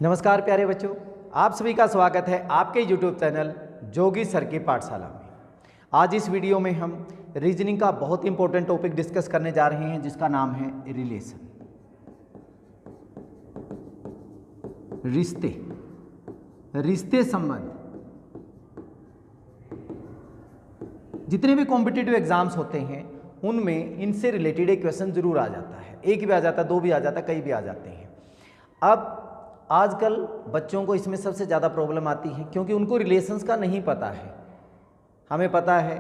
नमस्कार प्यारे बच्चों, आप सभी का स्वागत है आपके YouTube चैनल जोगी सर की पाठशाला में। आज इस वीडियो में हम रीजनिंग का बहुत इंपॉर्टेंट टॉपिक डिस्कस करने जा रहे हैं जिसका नाम है रिलेशन। रिश्ते संबंध। जितने भी कॉम्पिटिटिव एग्जाम्स होते हैं उनमें इनसे रिलेटेड एक क्वेश्चन जरूर आ जाता है। एक भी आ जाता है, दो भी आ जाता है, कई भी आ जाते हैं। अब आजकल बच्चों को इसमें सबसे ज़्यादा प्रॉब्लम आती है क्योंकि उनको रिलेशंस का नहीं पता है। हमें पता है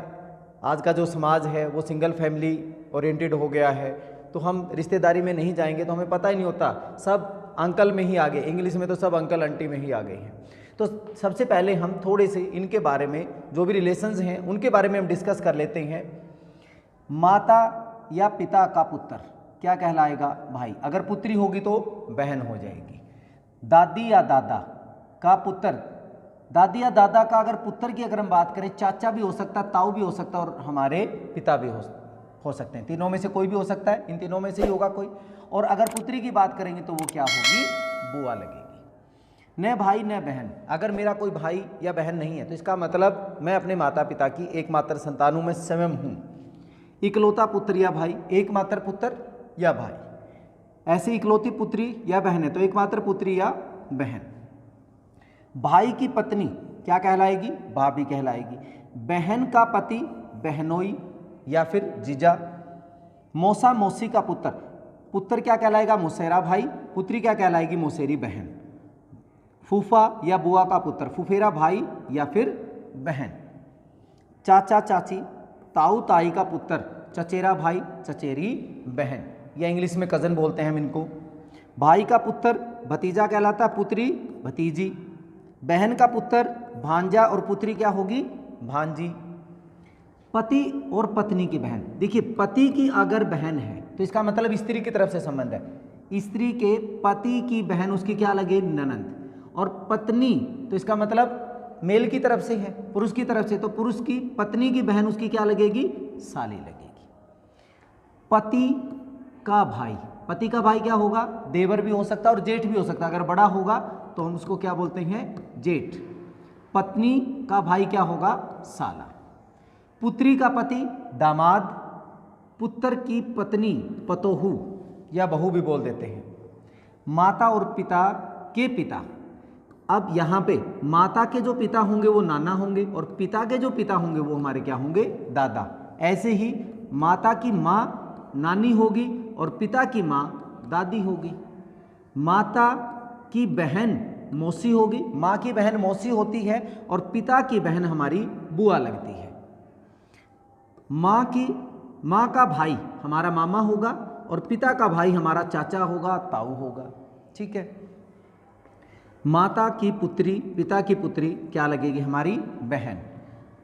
आज का जो समाज है वो सिंगल फैमिली ओरिएंटेड हो गया है, तो हम रिश्तेदारी में नहीं जाएंगे तो हमें पता ही नहीं होता, सब अंकल में ही आ गए। इंग्लिश में तो सब अंकल आंटी में ही आ गए हैं। तो सबसे पहले हम थोड़े से इनके बारे में, जो भी रिलेशंस हैं उनके बारे में हम डिस्कस कर लेते हैं। माता या पिता का पुत्र क्या कहलाएगा? भाई। अगर पुत्री होगी तो बहन हो जाएगी। दादी या दादा का पुत्र, दादी या दादा का अगर पुत्र की अगर हम बात करें, चाचा भी हो सकता है, ताऊ भी हो सकता है और हमारे पिता भी हो सकते हैं। तीनों में से कोई भी हो सकता है, इन तीनों में से ही होगा कोई। और अगर पुत्री की बात करेंगे तो वो क्या होगी? बुआ लगेगी। न भाई न बहन। अगर मेरा कोई भाई या बहन नहीं है तो इसका मतलब मैं अपने माता पिता की एकमात्र संतान हूँ, मैं स्वयं हूँ। इकलौता पुत्र या भाई, एकमात्र पुत्र या भाई। ऐसी इकलौती पुत्री या बहन है तो एकमात्र पुत्री या बहन। भाई की पत्नी क्या कहलाएगी? भाभी कहलाएगी। बहन का पति बहनोई या फिर जीजा। मौसा मौसी का पुत्र, पुत्र क्या कहलाएगा? मौसेरा भाई। पुत्री क्या कहलाएगी? मौसेरी बहन। फूफा या बुआ का पुत्र, फुफेरा भाई या फिर बहन। चाचा चाची, ताऊ ताई का पुत्र, चचेरा भाई चचेरी बहन, या इंग्लिश में कज़न बोलते हैं हम इनको। भाई का पुत्र भतीजा कहलाता, पुत्री भतीजी। बहन का पुत्र भांजा और पुत्री क्या होगी? भांजी। पति और पत्नी की बहन, देखिए पति की अगर बहन है तो इसका मतलब स्त्री की तरफ से संबंध है। स्त्री के पति की बहन उसकी क्या लगे? ननंद। और पत्नी तो इसका मतलब मेल की तरफ से है, पुरुष की तरफ से, तो पुरुष की पत्नी की बहन उसकी क्या लगेगी? साली लगेगी। पति का भाई, पति का भाई क्या होगा? देवर भी हो सकता है और जेठ भी हो सकता है। अगर बड़ा होगा तो हम उसको क्या बोलते हैं? जेठ। पत्नी का भाई क्या होगा? साला। पुत्री का पति दामाद। पुत्र की पत्नी पतोहू या बहू भी बोल देते हैं। माता और पिता के पिता, अब यहाँ पे माता के जो पिता होंगे वो नाना होंगे और पिता के जो पिता होंगे वो हमारे क्या होंगे? दादा। ऐसे ही माता की माँ नानी होगी और पिता की माँ दादी होगी। माता की बहन मौसी होगी, माँ की बहन मौसी होती है और पिता की बहन हमारी बुआ लगती है। माँ का भाई हमारा मामा होगा और पिता का भाई हमारा चाचा होगा, ताऊ होगा। ठीक है। माता की पुत्री, पिता की पुत्री क्या लगेगी? हमारी बहन।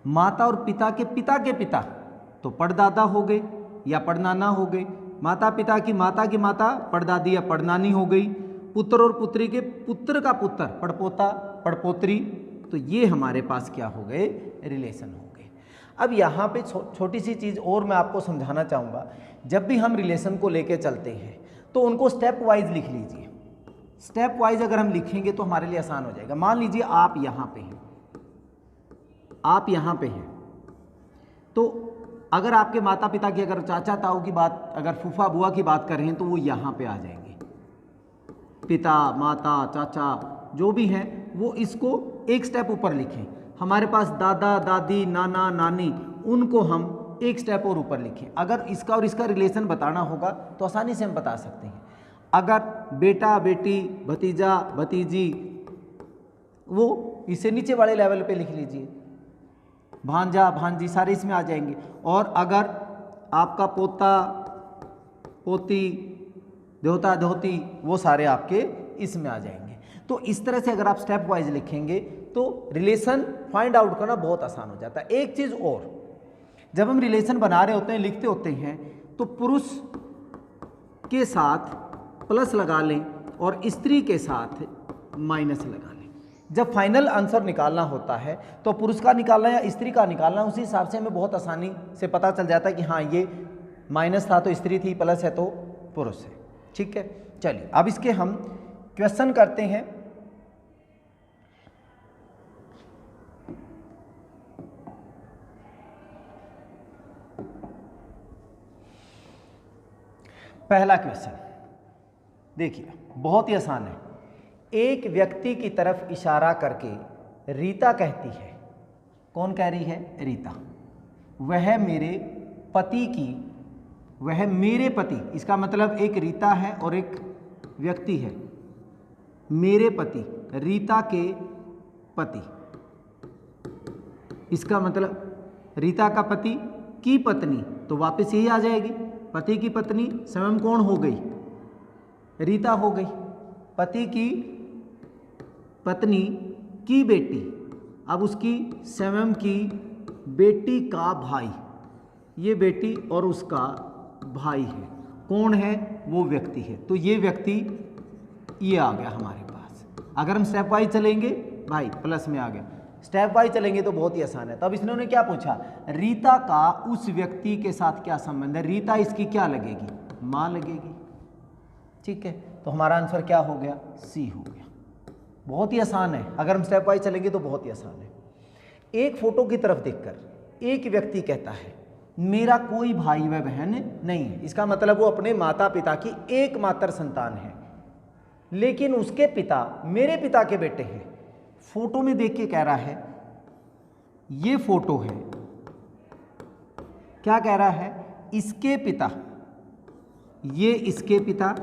माता और पिता के पिता तो पड़दादा हो गए या पड़नाना हो गए। माता पिता की माता पड़दादी या पड़नानी हो गई। पुत्र और पुत्री के पुत्र का पुत्र पड़पोता पड़पोत्री, तो ये हमारे पास क्या हो गए? रिलेशन हो गए। अब यहाँ पे छोटी सी चीज़ और मैं आपको समझाना चाहूँगा। जब भी हम रिलेशन को लेके चलते हैं तो उनको स्टेप वाइज लिख लीजिए। स्टेप वाइज अगर हम लिखेंगे तो हमारे लिए आसान हो जाएगा। मान लीजिए आप यहाँ पे हैं, आप यहाँ पे हैं, तो अगर आपके माता पिता की, अगर चाचा ताऊ की बात, अगर फूफा बुआ की बात कर रहे हैं तो वो यहाँ पे आ जाएंगे। पिता माता चाचा जो भी हैं वो इसको एक स्टेप ऊपर लिखें। हमारे पास दादा दादी नाना नानी, उनको हम एक स्टेप और ऊपर लिखें। अगर इसका और इसका रिलेशन बताना होगा तो आसानी से हम बता सकते हैं। अगर बेटा बेटी भतीजा भतीजी, वो इसे नीचे वाले लेवल पे लिख लीजिए। भांजा भांजी सारे इसमें आ जाएंगे। और अगर आपका पोता पोती देवता देवती, वो सारे आपके इसमें आ जाएंगे। तो इस तरह से अगर आप स्टेप वाइज लिखेंगे तो रिलेशन फाइंड आउट करना बहुत आसान हो जाता है। एक चीज़ और, जब हम रिलेशन बना रहे होते हैं, लिखते होते हैं, तो पुरुष के साथ प्लस लगा लें और स्त्री के साथ माइनस लगा लें। जब फाइनल आंसर निकालना होता है तो पुरुष का निकालना या स्त्री का निकालना, उसी हिसाब से हमें बहुत आसानी से पता चल जाता है कि हाँ ये माइनस था तो स्त्री थी, प्लस है तो पुरुष है। ठीक है, चलिए अब इसके हम क्वेश्चन करते हैं पहला क्वेश्चन देखिए, बहुत ही आसान है। एक व्यक्ति की तरफ इशारा करके रीता कहती है, कौन कह रही है? रीता। वह मेरे पति, इसका मतलब एक रीता है और एक व्यक्ति है। मेरे पति, रीता के पति, इसका मतलब रीता का पति की पत्नी, तो वापस यही आ जाएगी, पति की पत्नी स्वयं कौन हो गई? रीता हो गई। पति की पत्नी की बेटी, अब उसकी स्वयं की बेटी का भाई, ये बेटी और उसका भाई है, कौन है? वो व्यक्ति है। तो ये व्यक्ति ये आ गया हमारे पास। अगर हम स्टेप वाइज चलेंगे भाई, प्लस में आ गया, स्टेप वाइज चलेंगे तो बहुत ही आसान है। तब इसने क्या पूछा? रीता का उस व्यक्ति के साथ क्या संबंध है? रीता इसकी क्या लगेगी? मां लगेगी। ठीक है, तो हमारा आंसर क्या हो गया? सी हो गया। बहुत ही आसान है, अगर हम स्टेप वाइज चलेंगे तो बहुत ही आसान है। एक फोटो की तरफ देखकर एक व्यक्ति कहता है मेरा कोई भाई व बहन नहीं है। इसका मतलब वो अपने माता पिता की एकमात्र संतान है, लेकिन उसके पिता मेरे पिता के बेटे हैं। फोटो में देख के कह रहा है, ये फोटो है, क्या कह रहा है? इसके पिता, ये इसके पिता,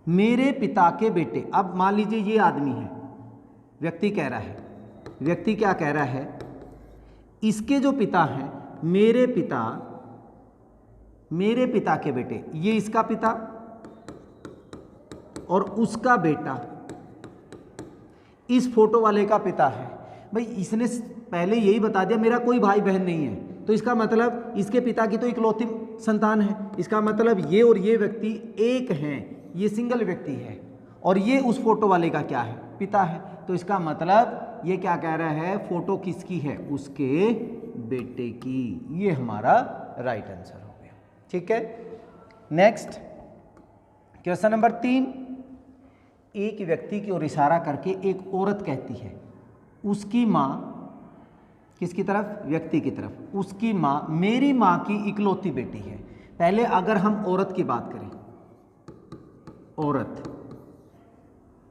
मेरे पिता के बेटे। अब मान लीजिए ये आदमी है, व्यक्ति कह रहा है, व्यक्ति क्या कह रहा है? इसके जो पिता हैं, मेरे पिता के बेटे, ये इसका पिता और उसका बेटा इस फोटो वाले का पिता है। भाई इसने पहले यही बता दिया मेरा कोई भाई बहन नहीं है, तो इसका मतलब इसके पिता की तो इकलौती संतान है। इसका मतलब ये और ये व्यक्ति एक हैं, ये सिंगल व्यक्ति है, और ये उस फोटो वाले का क्या है? पिता है। तो इसका मतलब ये क्या कह रहा है? फोटो किसकी है? उसके बेटे की। ये हमारा राइट आंसर हो गया। ठीक है, नेक्स्ट क्वेश्चन नंबर 3। एक व्यक्ति की ओर इशारा करके एक औरत कहती है उसकी माँ, किसकी तरफ? व्यक्ति की तरफ। उसकी माँ मेरी माँ की इकलौती बेटी है। पहले अगर हम औरत की बात करें, औरत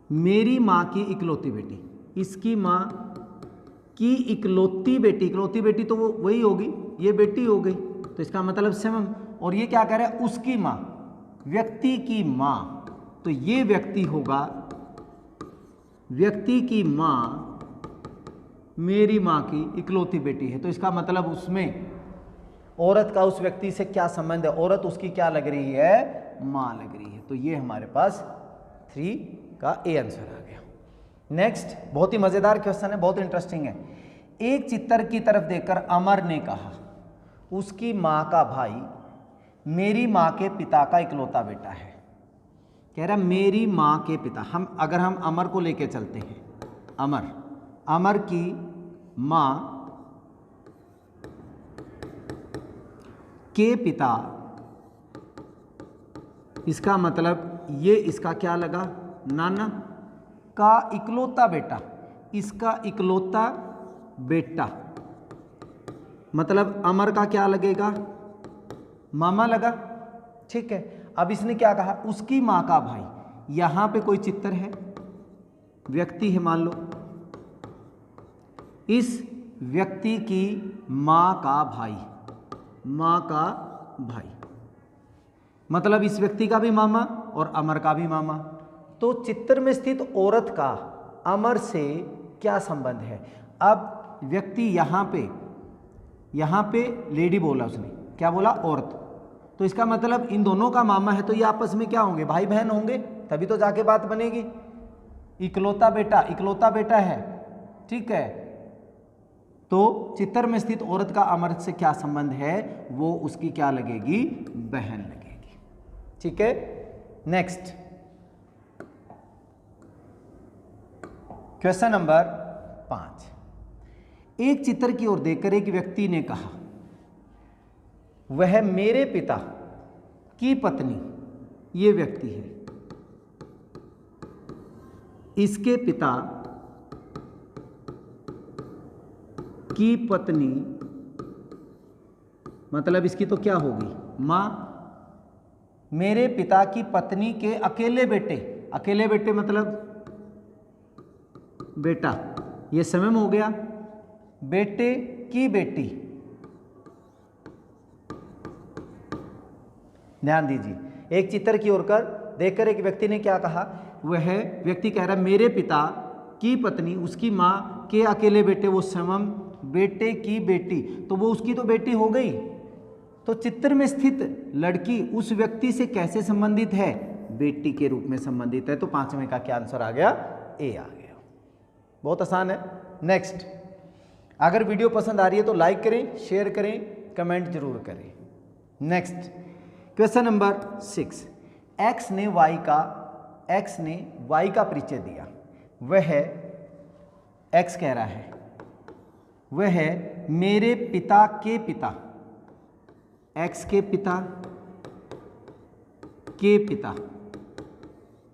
मेरी माँ की इकलौती बेटी, इसकी माँ की इकलौती बेटी तो वो वही होगी, ये बेटी हो गई, तो इसका मतलब स्वयं। और ये क्या कह रहा है? उसकी माँ, व्यक्ति की माँ, तो ये व्यक्ति होगा, व्यक्ति की माँ मेरी माँ की इकलौती बेटी है। तो इसका मतलब उसमें औरत का उस व्यक्ति से क्या संबंध है? औरत उसकी क्या लग रही है? माँ लग रही है। तो ये हमारे पास 3 का ए आंसर आ गया। नेक्स्ट बहुत ही मजेदार क्वेश्चन है, बहुत इंटरेस्टिंग है। एक चित्र की तरफ देखकर अमर ने कहा उसकी माँ का भाई मेरी माँ के पिता का इकलौता बेटा है। कह रहा मेरी माँ के पिता, अगर हम अमर को लेके चलते हैं, अमर की माँ के पिता, इसका मतलब ये इसका क्या लगा? नाना का इकलौता बेटा, इसका इकलौता बेटा, मतलब अमर का क्या लगेगा? मामा लगा। ठीक है, अब इसने क्या कहा? उसकी माँ का भाई। यहां पे कोई चित्र है, व्यक्ति है मान लो, इस व्यक्ति की माँ का भाई, मतलब इस व्यक्ति का भी मामा और अमर का भी मामा। तो चित्र में स्थित औरत का अमर से क्या संबंध है? अब व्यक्ति यहाँ पे लेडी बोला, उसने क्या बोला? औरत। तो इसका मतलब इन दोनों का मामा है, तो ये आपस में क्या होंगे? भाई बहन होंगे, तभी तो जाके बात बनेगी। इकलौता बेटा है। ठीक है, तो चित्र में स्थित औरत का अमर से क्या संबंध है? वो उसकी क्या लगेगी? बहन लगेगी। ठीक है, नेक्स्ट क्वेश्चन नंबर 5। एक चित्र की ओर देखकर एक व्यक्ति ने कहा वह मेरे पिता की पत्नी, ये व्यक्ति है, इसके पिता की पत्नी, मतलब इसकी तो क्या होगी? माँ। मेरे पिता की पत्नी के अकेले बेटे, अकेले बेटे मतलब बेटा, ये समम हो गया। बेटे की बेटी, ध्यान दीजिए, एक चित्र की ओर कर देखकर एक व्यक्ति ने क्या कहा, वह व्यक्ति कह रहा मेरे पिता की पत्नी, उसकी माँ के अकेले बेटे, वो समम बेटे की बेटी, तो वो उसकी तो बेटी हो गई। तो चित्र में स्थित लड़की उस व्यक्ति से कैसे संबंधित है, बेटी के रूप में संबंधित है। तो पांचवें का क्या आंसर आ गया, ए आ गया। बहुत आसान है। नेक्स्ट, अगर वीडियो पसंद आ रही है तो लाइक करें, शेयर करें, कमेंट जरूर करें। नेक्स्ट क्वेश्चन नंबर 6, एक्स ने वाई का परिचय दिया। वह एक्स कह रहा है वह मेरे पिता के पिता, एक्स के पिता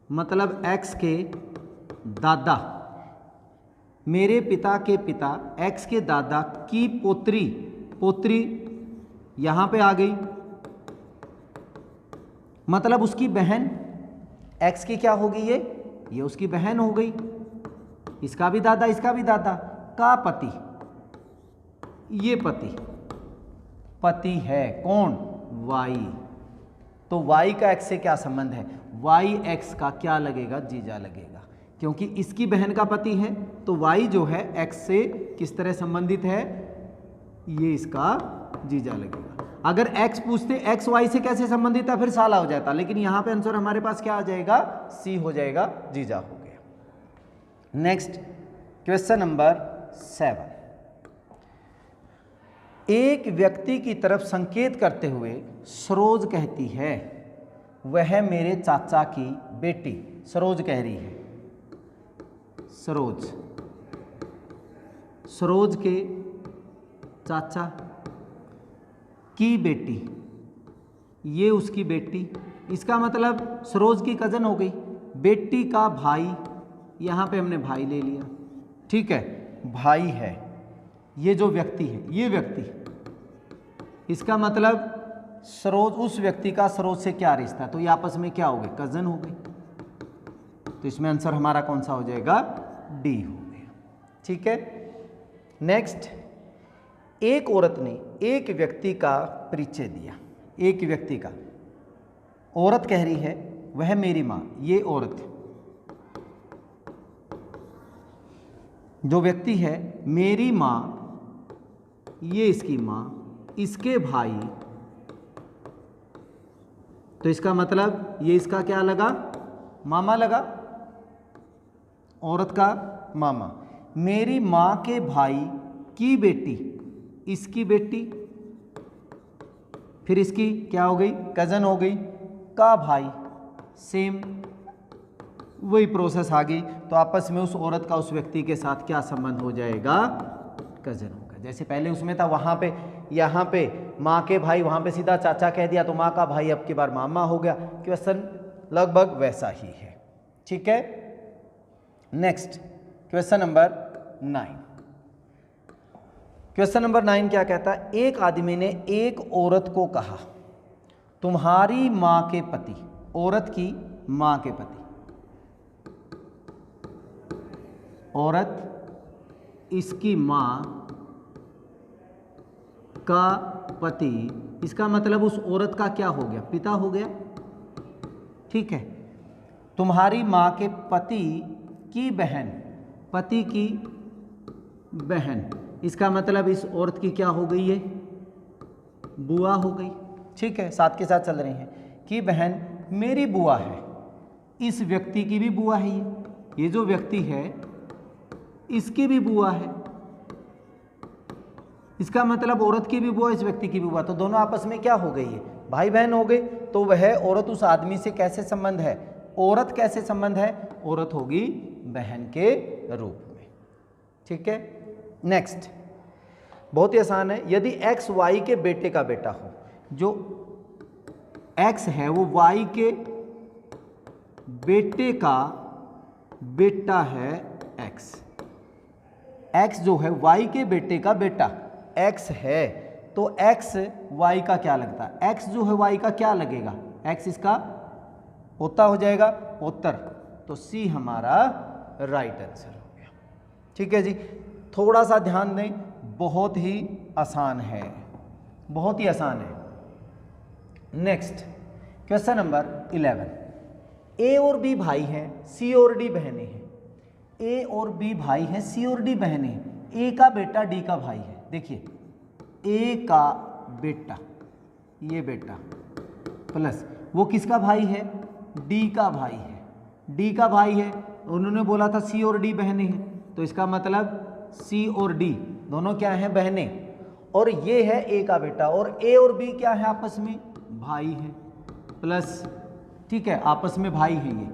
मतलब एक्स के दादा, मेरे पिता के पिता एक्स के दादा की पोत्री यहां पे आ गई, मतलब उसकी बहन, एक्स की क्या होगी, ये उसकी बहन हो गई। इसका भी दादा, इसका भी दादा का पति, ये पति है कौन, वाई। तो वाई का एक्स से क्या संबंध है, वाई एक्स का क्या लगेगा, जीजा लगेगा, क्योंकि इसकी बहन का पति है। तो वाई जो है एक्स से किस तरह संबंधित है, ये इसका जीजा लगेगा। अगर एक्स पूछते एक्स वाई से कैसे संबंधित है, फिर साला हो जाता, लेकिन यहां पे आंसर हमारे पास क्या आ जाएगा, सी हो जाएगा, जीजा हो गया। नेक्स्ट क्वेश्चन नंबर 7, एक व्यक्ति की तरफ संकेत करते हुए सरोज कहती है वह मेरे चाचा की बेटी, सरोज कह रही है, सरोज के चाचा की बेटी, ये उसकी बेटी, इसका मतलब सरोज की कजन हो गई, बेटी का भाई, यहां पे हमने भाई ले लिया, ठीक है, भाई है। ये जो व्यक्ति है, ये व्यक्ति, इसका मतलब सरोज, उस व्यक्ति का सरोज से क्या रिश्ता, तो ये आपस में क्या हो गए, कजन हो गई। तो इसमें आंसर हमारा कौन सा हो जाएगा, डी हो गया, ठीक है। नेक्स्ट, एक औरत ने एक व्यक्ति का परिचय दिया, एक व्यक्ति का, औरत कह रही है वह मेरी मां, ये औरत, जो व्यक्ति है मेरी मां, ये इसकी मां, इसके भाई, तो इसका मतलब ये इसका क्या लगा, मामा लगा, औरत का मामा। मेरी मां के भाई की बेटी, इसकी बेटी, फिर इसकी क्या हो गई, कजन हो गई, का भाई, सेम वही प्रोसेस आ गई। तो आपस में उस औरत का उस व्यक्ति के साथ क्या संबंध हो जाएगा, कजन होगा। जैसे पहले उसमें था, वहां पे, यहां पे मां के भाई, वहां पे सीधा चाचा कह दिया, तो मां का भाई अब की बार मामा हो गया। क्वेश्चन लगभग वैसा ही है, ठीक है। Next question number 9, question number 9 क्या कहता है, एक आदमी ने एक औरत को कहा तुम्हारी मां के पति, औरत की मां के पति, औरत इसकी मां का पति, इसका मतलब उस औरत का क्या हो गया, पिता हो गया, ठीक है। तुम्हारी मां के पति की बहन, पति की बहन, इसका मतलब इस औरत की क्या हो गई है, बुआ हो गई, ठीक है, साथ के साथ चल रही हैं। कि बहन मेरी बुआ है, इस व्यक्ति की भी बुआ है, ये जो व्यक्ति है इसकी भी बुआ है, इसका मतलब औरत की भी बुआ, इस व्यक्ति की भी बुआ, तो दोनों आपस में क्या हो गई है, भाई बहन हो गए। तो वह औरत उस आदमी से कैसे संबंध है, औरत कैसे संबंध है, औरत होगी बहन के रूप में, ठीक है। नेक्स्ट बहुत ही आसान है, यदि एक्स वाई के बेटे का बेटा हो, जो एक्स है वो वाई के बेटे का बेटा है एक्स, एक्स जो है वाई के बेटे का बेटा एक्स है, तो एक्स वाई का क्या लगता है, एक्स जो है वाई का क्या लगेगा, एक्स इसका पोता हो जाएगा, पोतर, तो सी हमारा राइट आंसर हो गया। ठीक है जी, थोड़ा सा ध्यान दें, बहुत ही आसान है, बहुत ही आसान है। नेक्स्ट क्वेश्चन नंबर 11, ए और बी भाई हैं, सी और डी बहनें हैं। ए और बी भाई हैं, सी और डी बहनें हैं। ए का बेटा डी का भाई है। देखिए, ए का बेटा, ये बेटा, प्लस वो किसका भाई है, डी का भाई है। डी का भाई है, उन्होंने बोला था सी और डी बहनें हैं, तो इसका मतलब सी और डी दोनों क्या हैं, बहनें। और ये है ए का बेटा, और ए और बी क्या है, आपस में भाई है, प्लस, ठीक है, आपस में भाई है ये।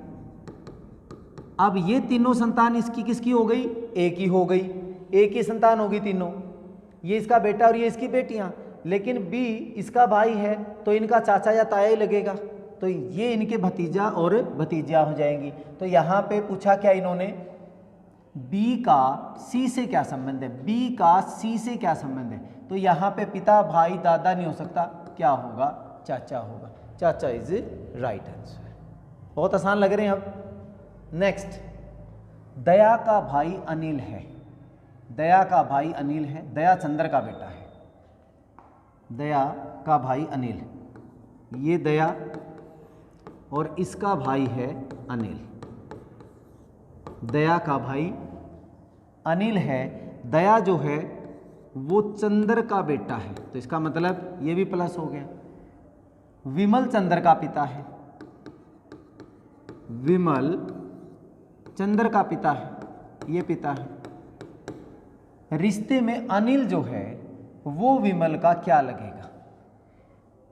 अब ये तीनों संतान इसकी किसकी हो गई, ए की हो गई, ए की संतान होगी तीनों, ये इसका बेटा और ये इसकी बेटियां। लेकिन बी इसका भाई है, तो इनका चाचा या ताया ही लगेगा, तो ये इनके भतीजा और भतीजियां हो जाएंगी। तो यहाँ पे पूछा क्या इन्होंने, बी का सी से क्या संबंध है, बी का सी से क्या संबंध है। तो यहाँ पे पिता भाई दादा नहीं हो सकता, क्या होगा, चाचा होगा। चाचा इज राइट आंसर। बहुत आसान लग रहे हैं अब। नेक्स्ट, दया का भाई अनिल है। दया का भाई अनिल है, दया चंद्र का बेटा है। दया का भाई अनिल, ये दया और इसका भाई है अनिल। दया का भाई अनिल है, दया जो है वो चंद्र का बेटा है, तो इसका मतलब ये भी प्लस हो गया। विमल चंद्र का पिता है, विमल चंद्र का पिता है, ये पिता है। रिश्ते में अनिल जो है वो विमल का क्या लगेगा,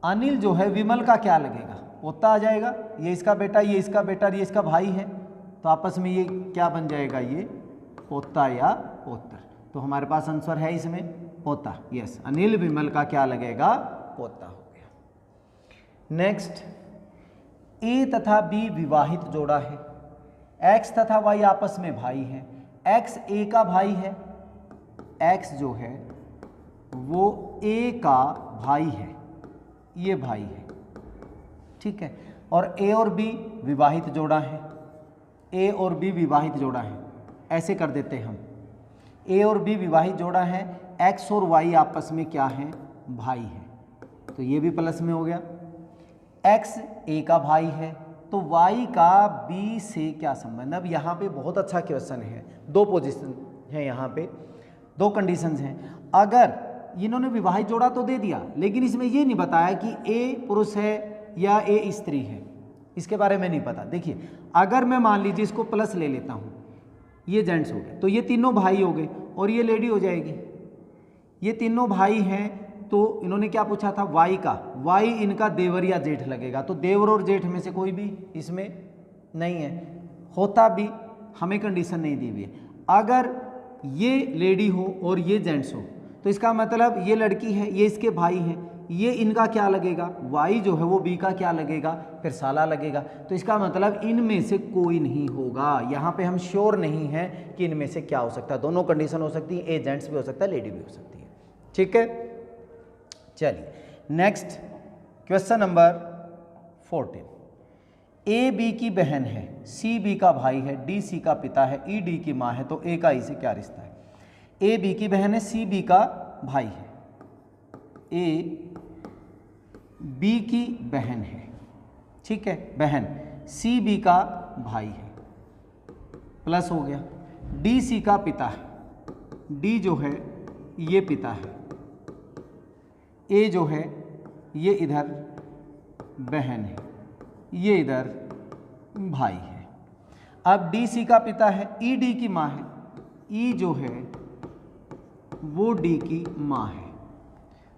अनिल जो है विमल का क्या लगेगा, पोता आ जाएगा। ये इसका बेटा, ये इसका बेटा, ये इसका भाई है, तो आपस में ये क्या बन जाएगा, ये पोता या पोतर। तो हमारे पास आंसर है इसमें पोता। यस, अनिल विमल का क्या लगेगा, पोता हो गया। नेक्स्ट, ए तथा बी विवाहित जोड़ा है। एक्स तथा वाई आपस में भाई है। एक्स ए का भाई है, एक्स जो है वो ए का भाई है, ये भाई है, ठीक है। और ए और बी विवाहित जोड़ा है, ए और बी विवाहित जोड़ा है। ऐसे कर देते हैं हम, ए और बी विवाहित जोड़ा है, एक्स और वाई आपस में क्या है, भाई है, तो ये भी प्लस में हो गया। एक्स ए का भाई है, तो वाई का बी से क्या संबंध। अब यहाँ पे बहुत अच्छा क्वेश्चन है, दो पोजीशन है यहाँ पे, दो कंडीशंस हैं। अगर इन्होंने विवाहित जोड़ा तो दे दिया, लेकिन इसमें ये नहीं बताया कि ए पुरुष है या ए स्त्री है, इसके बारे में नहीं पता। देखिए, अगर मैं मान लीजिए इसको प्लस ले लेता हूँ, ये जेंट्स हो गए, तो ये तीनों भाई हो गए और ये लेडी हो जाएगी। ये तीनों भाई हैं, तो इन्होंने क्या पूछा था, वाई का, वाई इनका देवर या जेठ लगेगा, तो देवर और जेठ में से कोई भी इसमें नहीं है। होता भी, हमें कंडीशन नहीं दी हुई है। अगर ये लेडी हो और ये जेंट्स हो, तो इसका मतलब ये लड़की है, ये इसके भाई हैं, ये इनका क्या लगेगा, वाई जो है वो बी का क्या लगेगा, फिर साला लगेगा। तो इसका मतलब इनमें से कोई नहीं होगा। यहाँ पे हम श्योर नहीं हैं कि इनमें से क्या हो सकता है। दोनों कंडीशन हो सकती है, ए जेंट्स भी हो सकता है, लेडी भी हो सकती है, ठीक है। चलिए next, question number 14। A B की बहन है, सी बी का भाई है, डी सी का पिता है, ई डी की माँ है, तो ए का ई से क्या रिश्ता है। ए बी की बहन है, सी बी का भाई है, ए बी की बहन है, ठीक है, बहन, सी बी का भाई है, प्लस हो गया। डी सी का पिता है, डी जो है ये पिता है, ए जो है ये इधर बहन है, ये इधर भाई है। अब डी सी का पिता है, ई डी की माँ है, ई जो है वो डी की माँ है,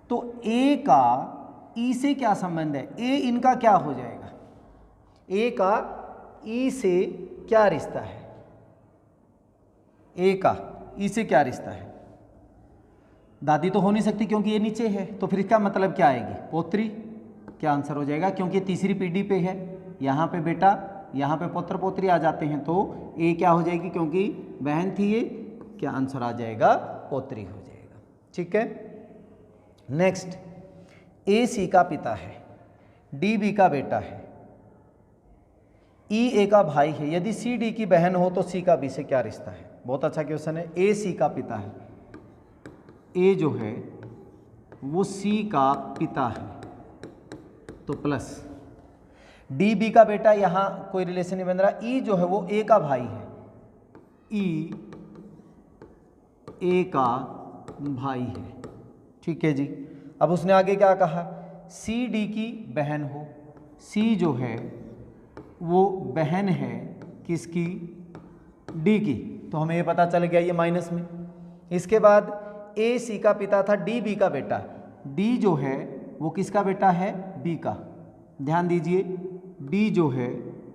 तो ए का ई से क्या संबंध है, ए इनका क्या हो जाएगा, ए का ई से क्या रिश्ता है, ए का ई से क्या रिश्ता है। दादी तो हो नहीं सकती क्योंकि ये नीचे है, तो फिर इसका मतलब क्या आएगी, पोत्री, क्या आंसर हो जाएगा, क्योंकि तीसरी पीढ़ी पे है, यहाँ पे बेटा, यहाँ पे पुत्र पोत्री आ जाते हैं, तो ए क्या हो जाएगी, क्योंकि बहन थी ये, क्या आंसर आ जाएगा, पोत्री हो जाएगा, ठीक है। नेक्स्ट, ए सी का पिता है, डी बी का बेटा है, ई ए का भाई है, यदि सी डी की बहन हो तो सी का बी से क्या रिश्ता है? बहुत अच्छा क्वेश्चन है। ए सी का पिता है, ए जो है वो सी का पिता है, तो प्लस डी बी का बेटा, यहां कोई रिलेशन नहीं बन रहा। ई जो है वो ए का भाई है, ई ए का भाई है, ठीक है जी। अब उसने आगे क्या कहा? सी डी की बहन हो, सी जो है वो बहन है किसकी? डी की, तो हमें ये पता चल गया ये माइनस में। इसके बाद ए सी का पिता था, डी बी का बेटा, डी जो है वो किसका बेटा है? बी का। ध्यान दीजिए, डी जो है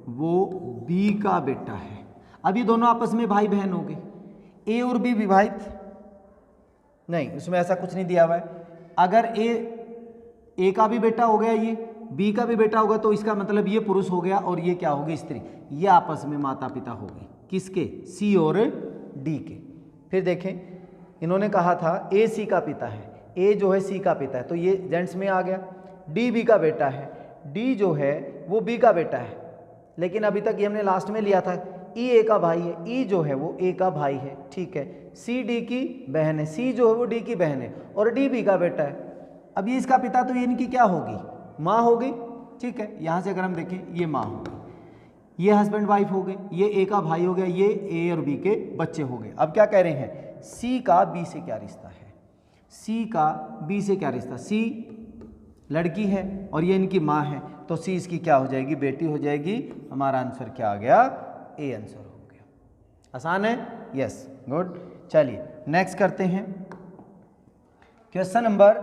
वो बी का बेटा है। अब ये दोनों आपस में भाई बहन हो गए। ए और बी विवाहित नहीं, उसमें ऐसा कुछ नहीं दिया हुआ है। अगर ए का भी बेटा हो गया, ये बी का भी बेटा होगा, तो इसका मतलब ये पुरुष हो गया और ये क्या होगी? स्त्री। ये आपस में माता पिता हो गए, किसके? सी और डी के। फिर देखें, इन्होंने कहा था ए सी का पिता है, ए जो है सी का पिता है, तो ये जेंट्स में आ गया। डी बी का बेटा है, डी जो है वो बी का बेटा है, लेकिन अभी तक ये हमने लास्ट में लिया था। ई ए का भाई है, ई जो है वो ए का भाई है, ठीक है। सी डी की बहन है, सी जो है वो डी की बहन है, और डी बी का बेटा है। अब ये इसका पिता, तो ये इनकी क्या होगी? माँ होगी, ठीक है। यहाँ से अगर हम देखें, ये माँ होगी, ये हस्बैंड वाइफ हो गए, ये ए का भाई हो गया, ये ए और बी के बच्चे हो गए। अब क्या कह रहे हैं? सी का बी से क्या रिश्ता है? सी का बी से क्या रिश्ता? सी लड़की है और ये इनकी माँ है, तो सी इसकी क्या हो जाएगी? बेटी हो जाएगी। हमारा आंसर क्या आ गया? ए आंसर हो गया। आसान है? Yes, good. चलिए नेक्स्ट करते हैं। क्वेश्चन नंबर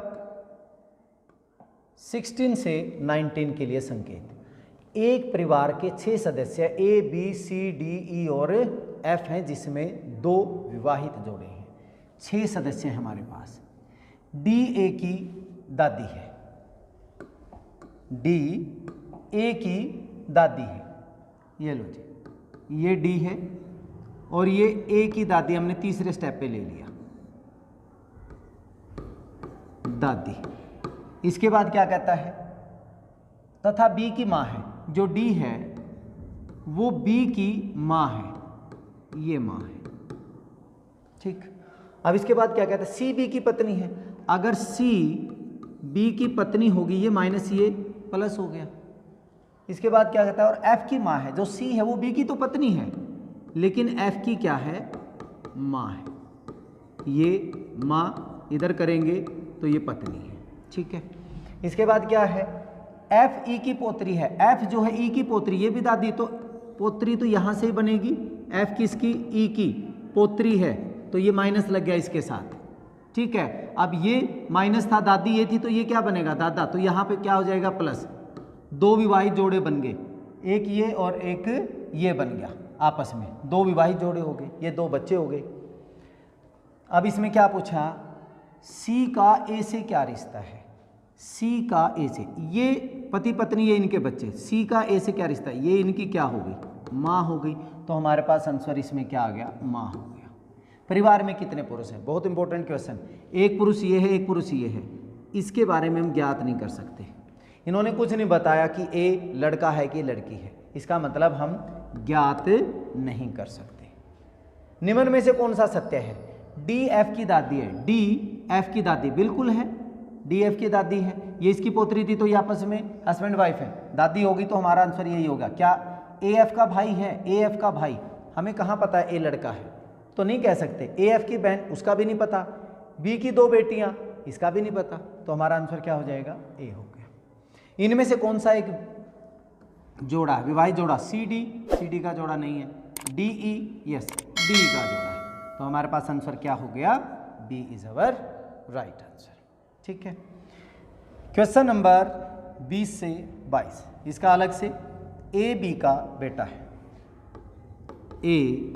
16 से 19 के लिए संकेत। एक परिवार के 6 सदस्य A B C D E और एफ हैं, जिसमें 2 विवाहित जोड़े हैं। 6 सदस्य हैं हमारे पास। डी ए की दादी है, डी ए की दादी है, ये लो जी, ये डी है और ये ए की दादी हमने तीसरे स्टेप पे ले लिया, दादी। इसके बाद क्या कहता है? तथा बी की माँ है, जो डी है वो बी की माँ है, ये माँ है, ठीक। अब इसके बाद क्या कहता है? सी बी की पत्नी है। अगर सी बी की पत्नी होगी, ये माइनस ये प्लस हो गया। इसके बाद क्या कहता है? और एफ की माँ है, जो सी है वो बी की तो पत्नी है, लेकिन एफ की क्या है? माँ है। ये माँ इधर करेंगे तो ये पत्नी है, ठीक है। इसके बाद क्या है? एफ ई की पोत्री है, एफ जो है ई की पोत्री, ये भी दादी, तो पोत्री तो यहाँ से ही बनेगी। एफ किसकी? ई की पोत्री है, तो ये माइनस लग गया इसके साथ, ठीक है। अब ये माइनस था, दादी ये थी, तो ये क्या बनेगा? दादा। तो यहाँ पे क्या हो जाएगा? प्लस। 2 विवाहित जोड़े बन गए, एक ये और एक ये बन गया, आपस में 2 विवाहित जोड़े हो गए, ये 2 बच्चे हो गए। अब इसमें क्या पूछा? सी का ए से क्या रिश्ता है? सी का ए से, ये पति पत्नी, ये इनके बच्चे, सी का ए से क्या रिश्ता है? ये इनकी क्या हो गई? माँ हो गई। तो हमारे पास आंसर इसमें क्या आ गया? माँ हो गया। परिवार में कितने पुरुष हैं? बहुत इंपॉर्टेंट क्वेश्चन। एक पुरुष ये है, एक पुरुष ये है, इसके बारे में हम ज्ञात नहीं कर सकते। इन्होंने कुछ नहीं बताया कि ए लड़का है कि लड़की है, इसका मतलब हम ज्ञात नहीं कर सकते। निम्न में से कौन सा सत्य है? डी एफ की दादी है, डी एफ की दादी बिल्कुल है, डी एफ की दादी है, ये इसकी पोत्री थी, तो ये आपस में हस्बैंड वाइफ है, दादी होगी, तो हमारा आंसर यही होगा। क्या ए एफ का भाई है? ए एफ का भाई, हमें कहाँ पता है ए लड़का है, तो नहीं कह सकते। ए एफ की बहन, उसका भी नहीं पता। बी की 2 बेटियां, इसका भी नहीं पता, तो हमारा आंसर क्या हो जाएगा? ए हो गया। इनमें से कौन सा एक जोड़ा, विवाहित जोड़ा? सी डी का जोड़ा नहीं है, डी ई, यस डी का जोड़ा है, तो हमारे पास आंसर क्या हो गया? B is our right answer, ठीक है। क्वेश्चन नंबर 20 से 22, इसका अलग से, ए बी का बेटा है, ए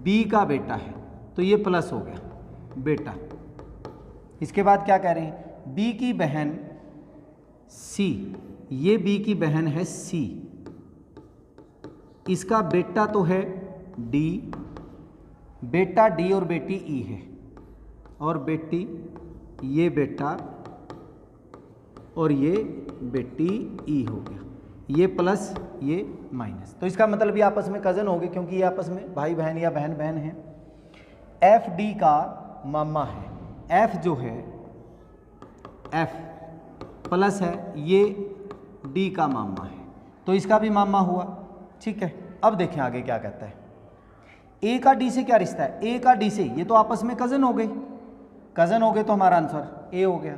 बी का बेटा है, तो ये प्लस हो गया बेटा। इसके बाद क्या कह रहे हैं? बी की बहन सी, ये बी की बहन है सी, इसका बेटा तो है डी, बेटा डी और बेटी ई है, और बेटी, ये बेटा और ये बेटी ई हो गया, ये प्लस ये माइनस। तो इसका मतलब ये आपस में कज़न हो गए क्योंकि ये आपस में भाई बहन या बहन बहन है। एफ डी का मामा है, एफ जो है एफ प्लस है, ये डी का मामा है, तो इसका भी मामा हुआ। ठीक है, अब देखें आगे क्या कहता है। ए का डी से क्या रिश्ता है, ए का डी से, ये तो आपस में कज़न हो गए, कज़न हो गए तो हमारा आंसर ए हो गया।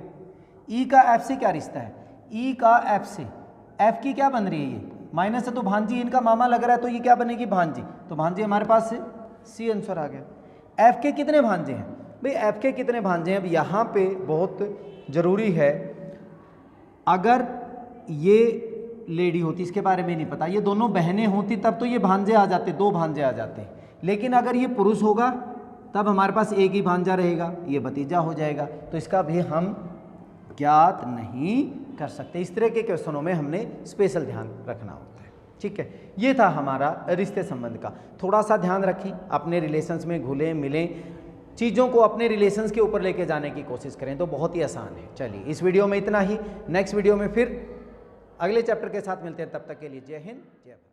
ई का एफ से क्या रिश्ता है, ई का एफ से, एफ की क्या बन रही है, ये माइनस है तो भांजी, इनका मामा लग रहा है तो ये क्या बनेगी भांजी, तो भांजी हमारे पास से सी आंसर आ गया। एफ के कितने भांजे हैं भाई, एफ के कितने भांजे हैं, अब यहाँ पे बहुत ज़रूरी है, अगर ये लेडी होती, इसके बारे में नहीं पता, ये दोनों बहनें होती तब तो ये भांजे आ जाते, दो भांजे आ जाते, लेकिन अगर ये पुरुष होगा तब हमारे पास एक ही भांजा रहेगा, ये भतीजा हो जाएगा, तो इसका भी हम ज्ञात नहीं कर सकते। इस तरह के क्वेश्चनों में हमने स्पेशल ध्यान रखना होता है। ठीक है, ये था हमारा रिश्ते संबंध का। थोड़ा सा ध्यान रखें, अपने रिलेशंस में घुलें मिलें, चीज़ों को अपने रिलेशंस के ऊपर लेके जाने की कोशिश करें, तो बहुत ही आसान है। चलिए इस वीडियो में इतना ही, नेक्स्ट वीडियो में फिर अगले चैप्टर के साथ मिलते हैं, तब तक के लिए जय हिंद जय भारत।